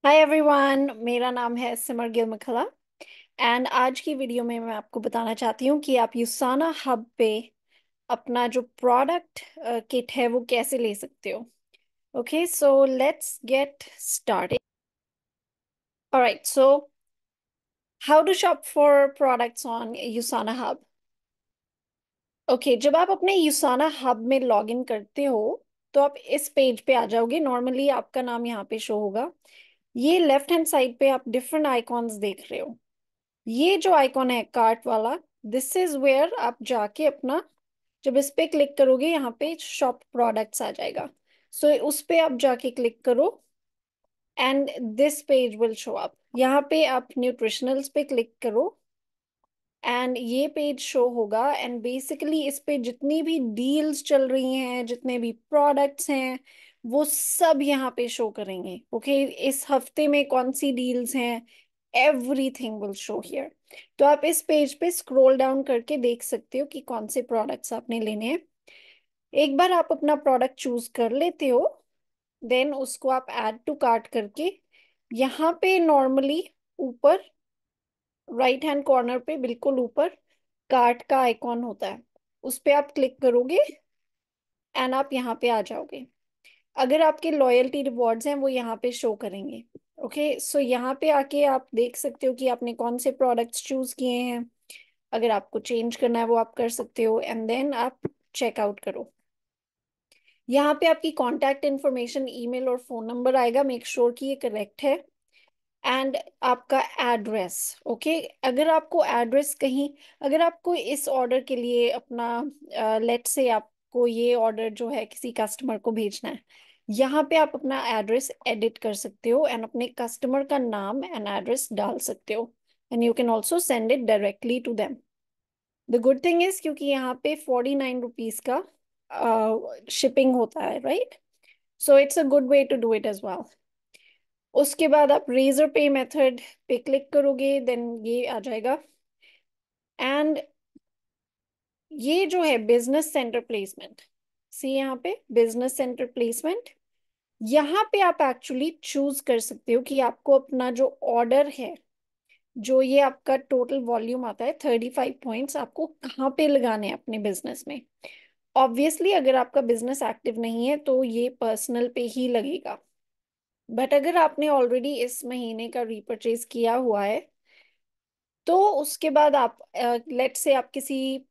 Hi everyone, मेरा नाम है सिमर गिल मखला। एंड आज की वीडियो में मैं आपको बताना चाहती हूँ कि आप यूसाना हब पे अपना जो प्रोडक्ट किट है वो कैसे ले सकते हो। Okay, so let's get started. Alright, so how to shop for products on Usana hub. Okay, जब आप अपने यूसाना हब में लॉग इन करते हो तो आप इस पेज पे आ जाओगे। नॉर्मली आपका नाम यहाँ पे शो होगा। ये लेफ्ट हैंड साइड पे आप डिफरेंट आइकॉन्स देख रहे हो। ये जो आइकॉन है कार्ट वाला, दिस इज वेयर आप जाके अपना, जब इस पे क्लिक करोगे यहाँ पे शॉप प्रोडक्ट्स आ जाएगा। सो उस पे आप जाके क्लिक करो and this page will show up. यहाँ पे आप न्यूट्रिशनल्स पे क्लिक करो एंड ये पेज शो होगा। एंड बेसिकली इस पे जितनी भी डील्स चल रही हैं, जितने भी प्रोडक्ट्स हैं, वो सब यहाँ पे शो करेंगे। ओके, इस हफ्ते में कौन सी डील्स हैं, एवरीथिंग विल शो हियर। तो आप इस पेज पे स्क्रॉल डाउन करके देख सकते हो कि कौन से प्रोडक्ट्स आपने लेने हैं। एक बार आप अपना प्रोडक्ट चूज कर लेते हो, देन उसको आप ऐड टू कार्ट करके यहाँ पे नॉर्मली ऊपर राइट हैंड कॉर्नर पे बिल्कुल ऊपर कार्ट का आइकॉन होता है, उस पे आप क्लिक करोगे एंड आप यहाँ पे आ जाओगे। अगर आपके लॉयल्टी रिवॉर्ड्स हैं वो यहाँ पे शो करेंगे। ओके, सो यहाँ पे आके आप देख सकते हो कि आपने कौन से प्रोडक्ट्स चूज किए हैं। अगर आपको चेंज करना है वो आप कर सकते हो एंड देन आप चेकआउट करो। यहाँ पे आपकी कॉन्टैक्ट इन्फॉर्मेशन, ईमेल और फोन नंबर आएगा, मेक श्योर कि ये करेक्ट है। एंड आपका एड्रेस। ओके, अगर आपको एड्रेस कहीं, अगर आपको इस ऑर्डर के लिए अपना, लेट से आपको ये ऑर्डर जो है किसी कस्टमर को भेजना है, यहाँ पे आप अपना एड्रेस एडिट कर सकते हो एंड अपने कस्टमर का नाम एंड एड्रेस डाल सकते हो। And you can also send it directly to them. The good thing is, क्योंकि यहाँ पे 49 रुपीज का शिपिंग होता है, right? So it's a good way to do it as well. उसके बाद आप रेजर पे मेथड पे क्लिक करोगे, देन ये आ जाएगा। एंड ये जो है बिजनेस सेंटर प्लेसमेंट, सी यहाँ पे बिजनेस सेंटर प्लेसमेंट, यहाँ पे आप एक्चुअली चूज कर सकते हो कि आपको अपना जो ऑर्डर है, जो ये आपका टोटल वॉल्यूम आता है 35 पॉइंट्स, आपको कहाँ पे लगाने हैं अपने बिजनेस में। ऑब्वियसली अगर आपका बिजनेस एक्टिव नहीं है तो ये पर्सनल पे ही लगेगा। बट अगर आपने ऑलरेडी इस महीने का रीपरचेज किया हुआ है तो उसके बाद आप, लेट से आप किसी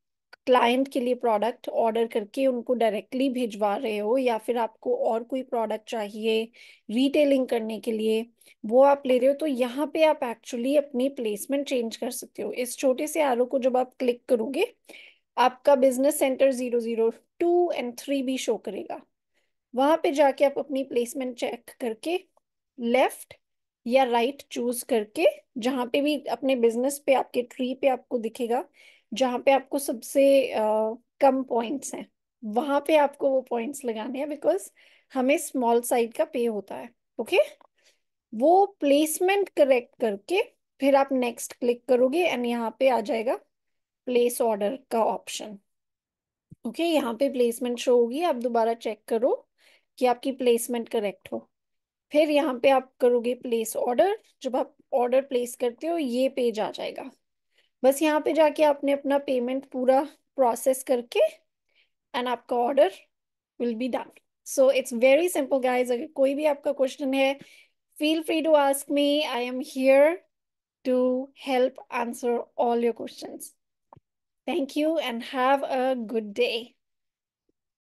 क्लाइंट के लिए प्रोडक्ट ऑर्डर करके उनको डायरेक्टली भिजवा रहे हो, या फिर आपको और कोई प्रोडक्ट चाहिए रिटेलिंग करने के लिए, वो आप ले रहे हो, तो यहाँ पे आप एक्चुअली अपनी प्लेसमेंट चेंज कर सकते हो। इस छोटे से एरो को जब आप क्लिक करोगे, आपका बिजनेस सेंटर 002 और 3 भी शो करेगा। वहां पे जाके आप अपनी प्लेसमेंट चेक करके लेफ्ट या राइट चूज करके, जहां पे भी अपने बिजनेस पे आपके ट्री पे आपको दिखेगा, जहां पे आपको सबसे कम पॉइंट्स हैं, वहां पे आपको वो पॉइंट्स लगाने हैं, बिकॉज हमें स्मॉल साइड का पे होता है। ओके, वो प्लेसमेंट करेक्ट करके फिर आप नेक्स्ट क्लिक करोगे एंड यहाँ पे आ जाएगा प्लेस ऑर्डर का ऑप्शन। ओके, यहाँ पे प्लेसमेंट शो होगी, आप दोबारा चेक करो कि आपकी प्लेसमेंट करेक्ट हो। फिर यहाँ पे आप करोगे प्लेस ऑर्डर। जब आप ऑर्डर प्लेस करते हो ये पेज आ जाएगा। बस यहाँ पे जाके आपने अपना पेमेंट पूरा प्रोसेस करके एंड आपका order will be done. So it's very simple guys. अगर कोई भी आपका क्वेश्चन है, feel free to ask me, I am here to help answer all your questions. Thank you and have a good day.